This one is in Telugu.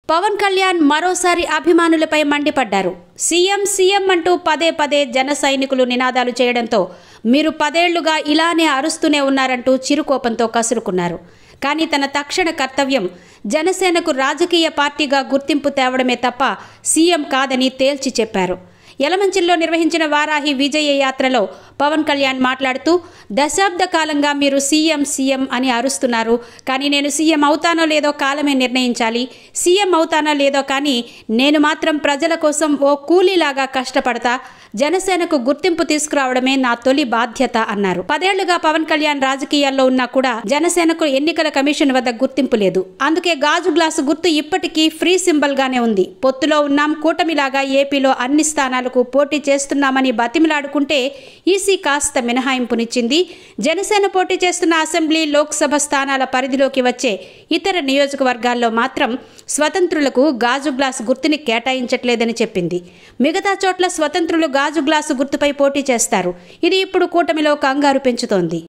పవన్ కళ్యాణ్ మరోసారి అభిమానులపై మండిపడ్డారు. సీఎం సీఎం అంటూ పదే పదే జన సైనికులు నినాదాలు చేయడంతో మీరు 10 ఏళ్లుగా ఇలానే అరుస్తూనే ఉన్నారంటూ చిరుకోపంతో కసురుకున్నారు. కానీ తన తక్షణ కర్తవ్యం జనసేనకు రాజకీయ పార్టీగా గుర్తింపు తేవడమే తప్ప సీఎం కాదని తేల్చి చెప్పారు. యలమంచిలో నిర్వహించిన వారాహి విజయ యాత్రలో పవన్ కళ్యాణ్ మాట్లాడుతూ, దశాబ్ద కాలంగా మీరు సీఎం సీఎం అని అరుస్తున్నారు. కానీ నేను సీఎం అవుతానో లేదో కాలమే నిర్ణయించాలి. సీఎం అవుతానో లేదో కానీ నేను మాత్రం ప్రజల కోసం ఓ కూలీలాగా కష్టపడతా. జనసేనకు గుర్తింపు తీసుకురావడమే నా తొలి బాధ్యత అన్నారు. 10 ఏళ్లుగా పవన్ కళ్యాణ్ రాజకీయాల్లో ఉన్నా కూడా జనసేనకు ఎన్నికల కమిషన్ వద్ద గుర్తింపు లేదు. అందుకే గాజు గ్లాసు గుర్తు ఇప్పటికీ ఫ్రీ సింబల్ గానే ఉంది. పొత్తులో ఉన్నాం, కూటమిలాగా ఏపీలో అన్ని స్థానాలకు పోటీ చేస్తున్నామని బతిమిలాడుకుంటే ఈసీ కాస్త మినహాయింపునిచ్చింది. జనసేన పోటీ చేస్తున్న అసెంబ్లీ, లోక్సభ స్థానాల పరిధిలోకి వచ్చే ఇతర నియోజకవర్గాల్లో మాత్రం స్వతంత్రులకు గాజు గ్లాసు గుర్తుని కేటాయించట్లేదని చెప్పింది. మిగతా చోట్ల స్వతంత్రులు గాజు గ్లాసు గుర్తుపై పోటీ చేస్తారు. ఇది ఇప్పుడు కూటమిలో కంగారు పెంచుతోంది.